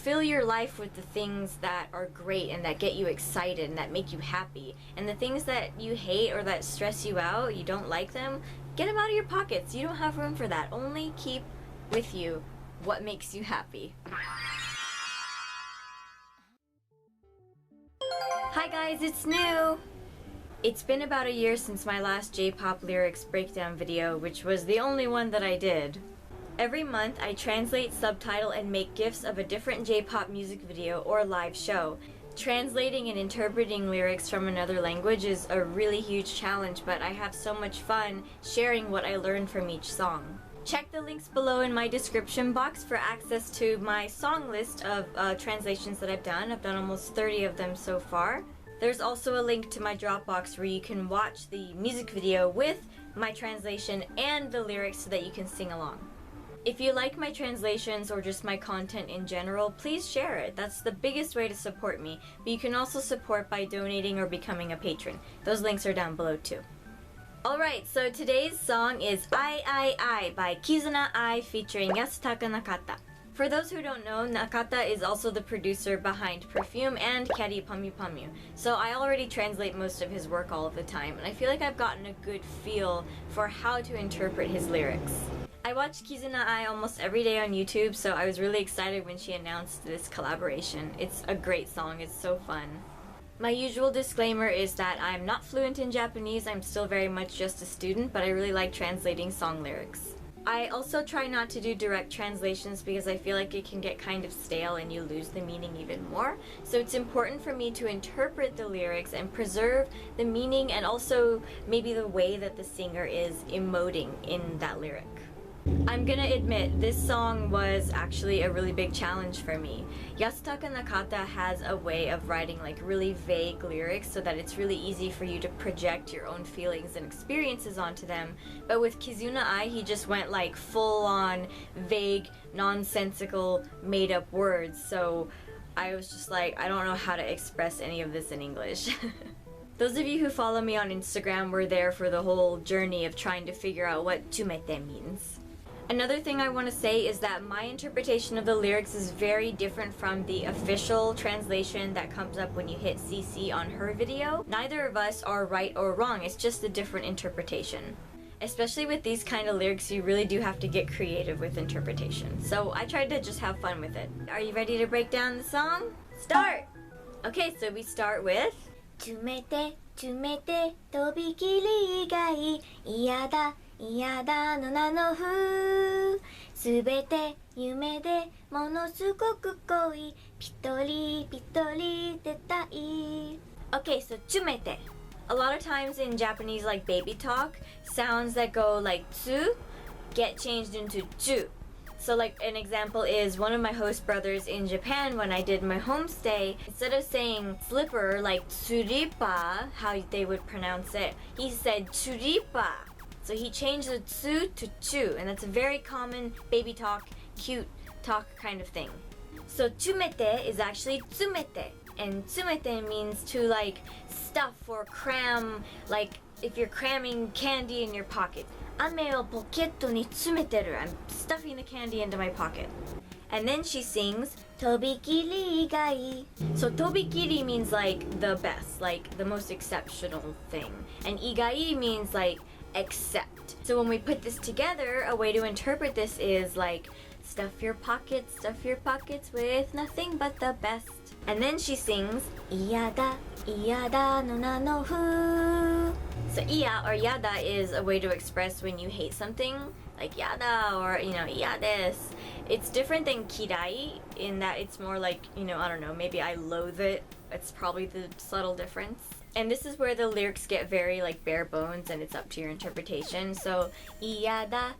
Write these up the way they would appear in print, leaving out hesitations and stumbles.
Fill your life with the things that are great and that get you excited and that make you happy. And the things that you hate or that stress you out, you don't like them, get them out of your pockets. You don't have room for that. Only keep with you what makes you happy. Hi guys, it's New! It's been about a year since my last J-pop lyrics breakdown video, which was the only one that I did. Every month, I translate, subtitle, and make GIFs of a different J-pop music video or live show. Translating and interpreting lyrics from another language is a really huge challenge, but I have so much fun sharing what I learned from each song. Check the links below in my description box for access to my song list of translations that I've done. I've done almost 30 of them so far. There's also a link to my Dropbox where you can watch the music video with my translation and the lyrics so that you can sing along. If you like my translations or just my content in general, please share it. That's the biggest way to support me. But you can also support by donating or becoming a patron. Those links are down below too. Alright, so today's song is I by Kizuna Ai featuring Yasutaka Nakata. For those who don't know, Nakata is also the producer behind Perfume and Caddy Pamyu Pamyu. So I already translate most of his work all of the time, and I feel like I've gotten a good feel for how to interpret his lyrics. I watch Kizuna Ai almost every day on YouTube, so I was really excited when she announced this collaboration. It's a great song, it's so fun. My usual disclaimer is that I'm not fluent in Japanese, I'm still very much just a student, but I really like translating song lyrics. I also try not to do direct translations because I feel like it can get kind of stale and you lose the meaning even more. So it's important for me to interpret the lyrics and preserve the meaning and also maybe the way that the singer is emoting in that lyric. I'm gonna admit, this song was actually a really big challenge for me. Yasutaka Nakata has a way of writing like really vague lyrics so that it's really easy for you to project your own feelings and experiences onto them. But with Kizuna Ai, he just went like full-on vague, nonsensical, made-up words. So I was just like, I don't know how to express any of this in English. Those of you who follow me on Instagram were there for the whole journey of trying to figure out what tsumete means. Another thing I want to say is that my interpretation of the lyrics is very different from the official translation that comes up when you hit CC on her video. Neither of us are right or wrong, it's just a different interpretation. Especially with these kind of lyrics, you really do have to get creative with interpretation. So I tried to just have fun with it. Are you ready to break down the song? Start! Okay, so we start with 詰めて詰めてとびきり以外嫌だ嫌だの名の風すべて夢でものすごく濃いぴとりぴとり出たい Okay, so 詰めて. A lot of times in Japanese, like baby talk, sounds that go like tsu get changed into ju. So like an example is one of my host brothers in Japan when I did my homestay, instead of saying slipper like tsuripa, how they would pronounce it, he said tsuripa. So he changed the tsu to chu, and that's a very common baby talk, cute talk kind of thing. So tsumete is actually tsumete, and tsumete means to like stuff or cram, like if you're cramming candy in your pocket. 飴をポケットに詰めてる. I'm stuffing the candy into my pocket. And then she sings とびきり以外. So とびきり means like the best, like the most exceptional thing. And 以外 means like except. So when we put this together, a way to interpret this is like stuff your pockets with nothing but the best. And then she sings 嫌だ嫌だの名の風. So iya or yada is a way to express when you hate something, like yada or, iya desu. It's different than kirai in that it's more like, I don't know, maybe I loathe it. It's probably the subtle difference. And this is where the lyrics get very like bare bones and it's up to your interpretation. So iyada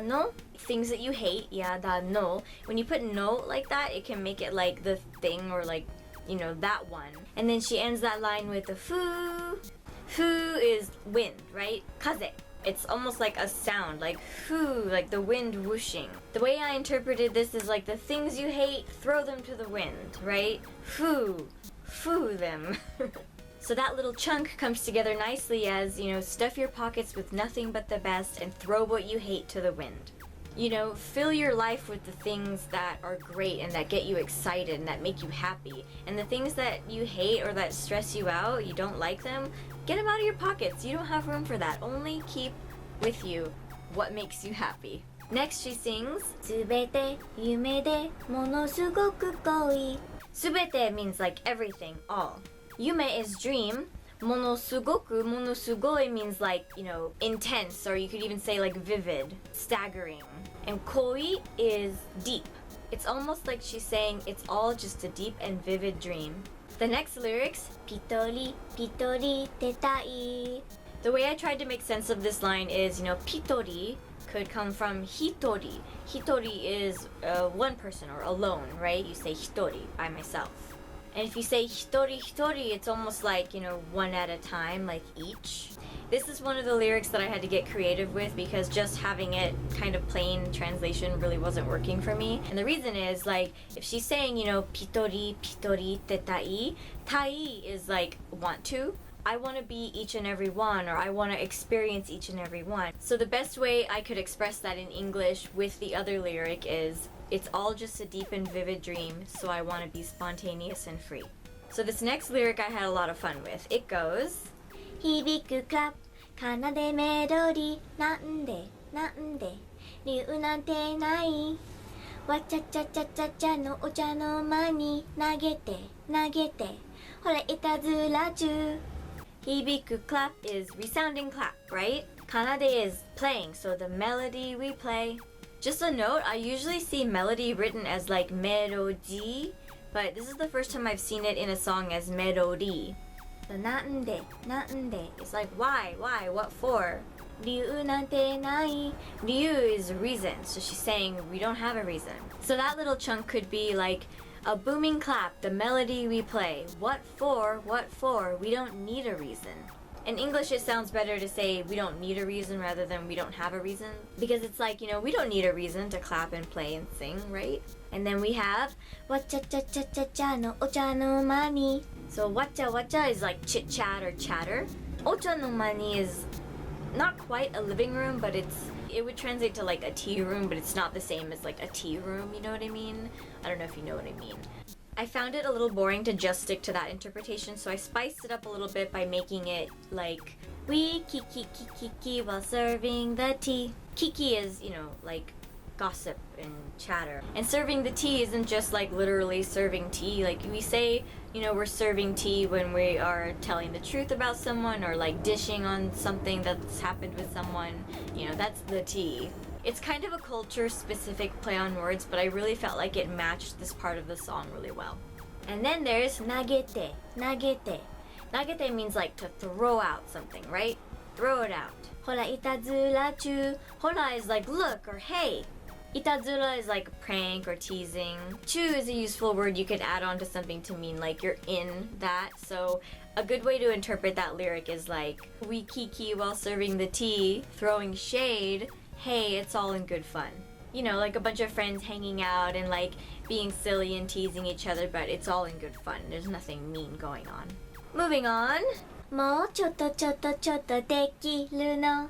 no, things that you hate, iyada no. When you put no like that, it can make it like the thing or like, that one. And then she ends that line with the fu. Fu is wind, right? Kaze. It's almost like a sound, like fu, like the wind whooshing. The way I interpreted this is like the things you hate, throw them to the wind, right? Fu them. So that little chunk comes together nicely as, stuff your pockets with nothing but the best and throw what you hate to the wind. You know, fill your life with the things that are great and that get you excited and that make you happy. And the things that you hate or that stress you out, you don't like them, get them out of your pockets. You don't have room for that. Only keep with you what makes you happy. Next she sings, すべて夢でものすごく恋 Subete means like everything, all. Yume is dream. Monosugoi means like, you know, intense, or you could even say like vivid, staggering. And koi is deep. It's almost like she's saying it's all just a deep and vivid dream. The next lyrics, ピトリピトリてたい the way I tried to make sense of this line is, you know, pitori could come from hitori. Hitori is one person or alone, right? You say hitori, by myself. And if you say hitori hitori, it's almost like, you know, one at a time, like each. This is one of the lyrics that I had to get creative with because just having it kind of plain translation really wasn't working for me. And the reason is, like, if she's saying, you know, pitori pitori te tai, tai is like want to. I want to be each and every one, or I want to experience each and every one. So the best way I could express that in English with the other lyric is, it's all just a deep and vivid dream, so I want to be spontaneous and free. So this next lyric I had a lot of fun with. It goes, 響くクラップ奏でメロディなんでなんで理由なんてないわちゃちゃちゃちゃちゃのお茶の間に投げて投げてほらいたずら中 Hibiku clap is resounding clap, right? Kanade is playing, so the melody we play. Just a note, I usually see melody written as like melody, but this is the first time I've seen it in a song as melody. なんでなんで It's like why, what for? 理由なんてない Ryu is reason, so she's saying we don't have a reason. So that little chunk could be like a booming clap, the melody we play. What for, we don't need a reason. In English it sounds better to say we don't need a reason rather than we don't have a reason. Because it's like, you know, we don't need a reason to clap and play and sing, right? And then we have わちゃちゃちゃちゃちゃのお茶の間に So wacha is like chit chat or chatter. Ocha no mani is not quite a living room, but it would translate to like a tea room, but it's not the same as like a tea room, you know what I mean? I don't know if you know what I mean. I found it a little boring to just stick to that interpretation, so I spiced it up a little bit by making it like we kiki while serving the tea. Kiki is, you know, like gossip and chatter. And serving the tea isn't just like literally serving tea. Like we say, you know, we're serving tea when we are telling the truth about someone or like dishing on something that's happened with someone. You know, that's the tea. It's kind of a culture specific play on words, but I really felt like it matched this part of the song really well. And then there's 投げて投げて nagete means like to throw out something, right? Throw it out. ほらいたずら中 Hola is like look or hey. Itazura is like prank or teasing. Chu is a useful word you could add on to something to mean like you're in that. So a good way to interpret that lyric is like we kiki while serving the tea, throwing shade. Hey, it's all in good fun. You know, like a bunch of friends hanging out and like being silly and teasing each other, but it's all in good fun. There's nothing mean going on. Moving on. もうちょっとちょっとちょっとできるの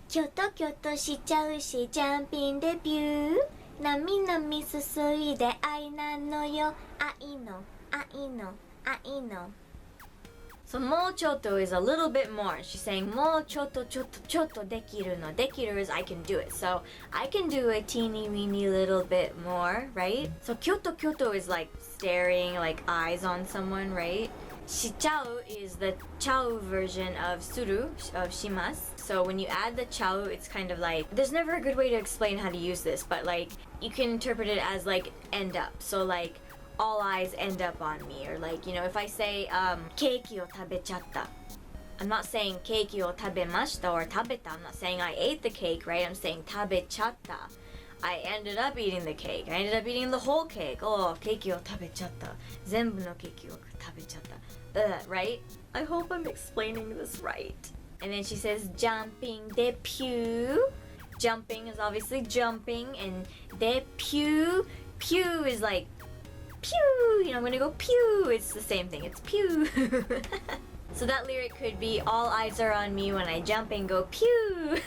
キョトキョトしちゃうしジャンピンデビューなみなみすすいで愛なのよ愛の愛の愛の So mochoto is a little bit more. She's saying mochoto choto dekiru no. Dekiru is I can do it. So I can do a teeny weeny little bit more, right? So kyoto is like staring, like eyes on someone, right? Shichau is the chau version of suru, of shimasu. So when you add the chau, it's kind of like, there's never a good way to explain how to use this, but like you can interpret it as like end up. So like all eyes end up on me, or like, you know, if I say keiki o tabechatta, I'm not saying keiki o tabemashita or tabeta. I'm not saying I ate the cake, right? I'm saying tabechatta. I ended up eating the cake. I ended up eating the whole cake. Oh, keiki o tabechatta. Zenbu no keiki o tabechatta. Right? I hope I'm explaining this right. And then she says jumping de pew. Jumping is obviously jumping, and de pew. Pew is like pew, you know, when you go pew, it's the same thing, it's pew. So that lyric could be all eyes are on me when I jump and go pew.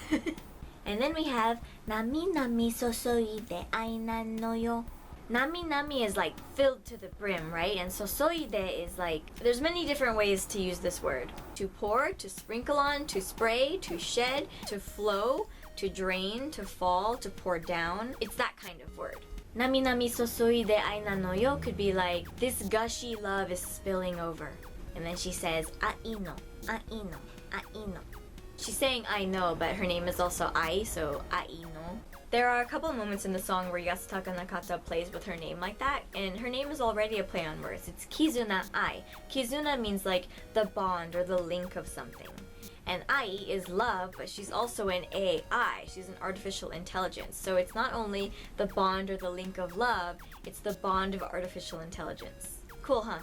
And then we have Nami nami sosoide ai nano yo. Nami nami is like filled to the brim, right? And sosoide is like, there's many different ways to use this word. To pour, to sprinkle on, to spray, to shed, to flow, to drain, to fall, to pour down. It's that kind of word. Nami nami sosoide ai nano yo could be like, this gushy love is spilling over. And then she says, aino, aino, aino. She's saying I know, but her name is also Ai, so aino. There are a couple of moments in the song where Yasutaka Nakata plays with her name like that, and her name is already a play on words. It's Kizuna Ai. Kizuna means like the bond or the link of something. And Ai is love, but she's also an AI. She's an artificial intelligence. So it's not only the bond or the link of love, it's the bond of artificial intelligence. Cool, huh?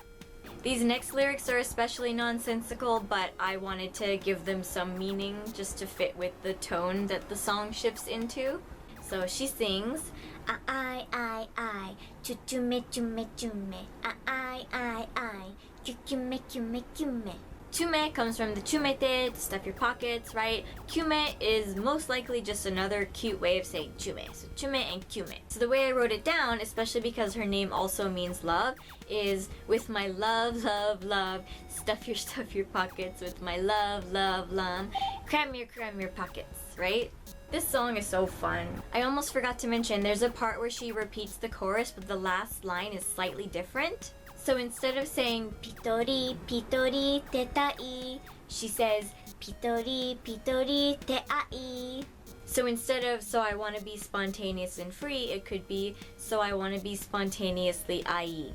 These next lyrics are especially nonsensical, but I wanted to give them some meaning just to fit with the tone that the song shifts into. So she sings, Ai ai ai, chuchume chume chume. Ai ai ai, chuchume chume chume. Chume comes from the chumete, to stuff your pockets, right? Kyume is most likely just another cute way of saying chume. So chume and kyume. So the way I wrote it down, especially because her name also means love, is with my love, love, love, stuff your pockets with my love, love, love, cram your pockets, right? This song is so fun. I almost forgot to mention there's a part where she repeats the chorus, but the last line is slightly different. So instead of saying Pitori pitori te tai, she says pitori pitori te ai. So instead of so I want to be spontaneous and free, it could be so I want to be spontaneously ai.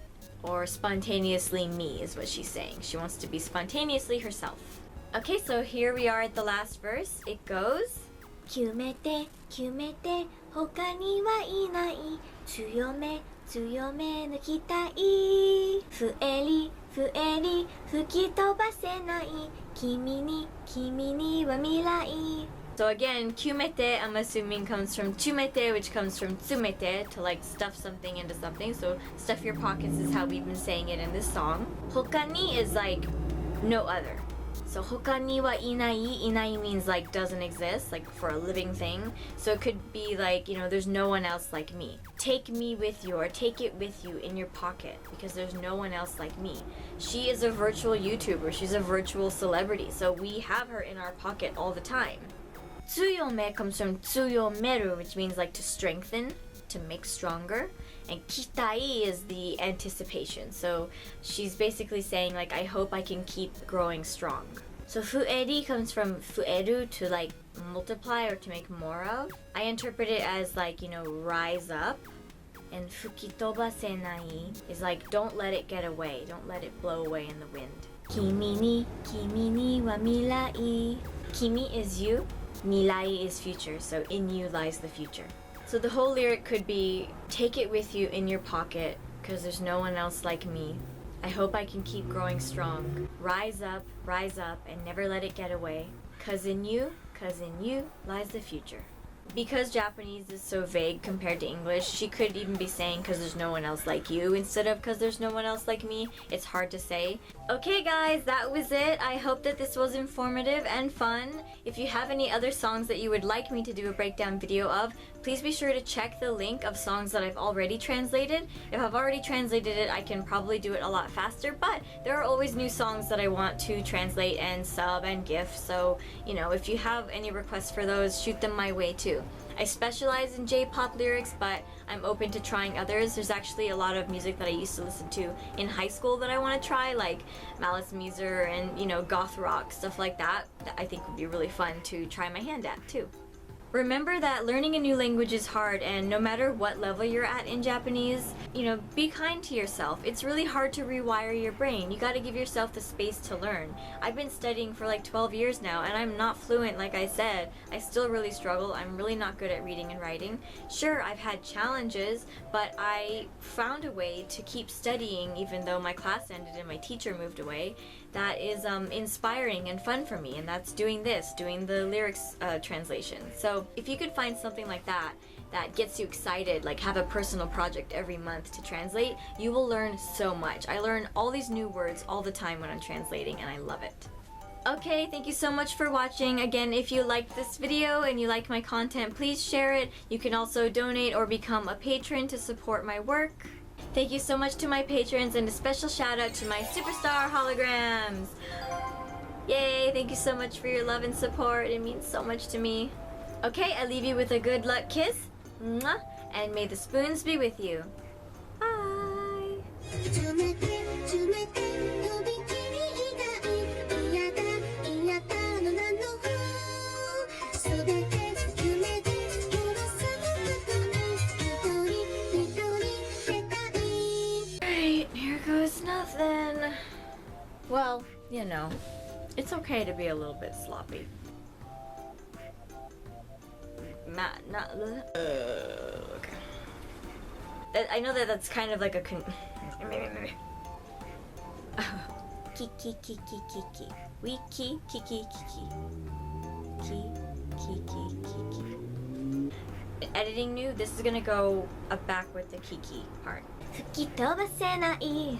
Or spontaneously me is what she's saying. She wants to be spontaneously herself. Okay, so here we are at the last verse. It goes, 決めて決めて他にはいない強め強め抜きたいふえりふえり吹き飛ばせない君に君には未来 So again, kyumete, I'm assuming comes from chumete, which comes from tsumete, to like stuff something into something. So stuff your pockets is how we've been saying it in this song. Hokani is like no other. So hokani wa inai, inai means like doesn't exist, like for a living thing. So it could be like, you know, there's no one else like me. Take me with you, or take it with you in your pocket, because there's no one else like me. She is a virtual YouTuber, she's a virtual celebrity, so we have her in our pocket all the time. Tsuyome comes from tsuyomeru, which means like to strengthen, to make stronger. And kitai is the anticipation. So she's basically saying like, I hope I can keep growing strong. So fueri comes from fueru, to like multiply or to make more of. I interpret it as like, you know, rise up. And fukitobasenai is like, don't let it get away. Don't let it blow away in the wind. Kimi ni wa mirai. Kimi is you. Mirai is future. So in you lies the future. So the whole lyric could be, take it with you in your pocket, because there's no one else like me. I hope I can keep growing strong. Rise up, and never let it get away. 'Cause in you lies the future. Because Japanese is so vague compared to English, she could even be saying 'cause there's no one else like you instead of 'cause there's no one else like me. It's hard to say. Okay guys, that was it. I hope that this was informative and fun. If you have any other songs that you would like me to do a breakdown video of, please be sure to check the link of songs that I've already translated. If I've already translated it, I can probably do it a lot faster, but there are always new songs that I want to translate and sub and gift, so, you know, if you have any requests for those, shoot them my way too. I specialize in J-pop lyrics, but I'm open to trying others. There's actually a lot of music that I used to listen to in high school that I want to try, like Malice Muser and, you know, goth rock, stuff like that I think would be really fun to try my hand at too. Remember that learning a new language is hard, and no matter what level you're at in Japanese, you know, be kind to yourself. It's really hard to rewire your brain. You gotta give yourself the space to learn. I've been studying for like 12 years now, and I'm not fluent, like I said. I still really struggle. I'm really not good at reading and writing. Sure, I've had challenges, but I found a way to keep studying even though my class ended and my teacher moved away. That is inspiring and fun for me, and that's doing the lyrics translation. So if you could find something like that gets you excited, like have a personal project every month to translate, you will learn so much. I learn all these new words all the time when I'm translating, and I love it. Okay, thank you so much for watching. Again, if you liked this video and you like my content, please share it. You can also donate or become a patron to support my work. Thank you so much to my patrons, and a special shout out to my superstar holograms. Yay, thank you so much for your love and support. It means so much to me. Okay, I leave you with a good luck kiss. Mwah, and may the spoons be with you. Bye. 詰めて詰めてとびきり以外嫌だ嫌だのなのすべて夢で殺すことに一人出たい Alright, here goes nothing. Well, you know, it's okay to be a little bit sloppy. Okay. I know that that's kind of like a Kiki kiki kiki. Wiki kiki kiki. Kiki kiki. Editing new, this is gonna go back with the kiki part. 吹き飛ばせない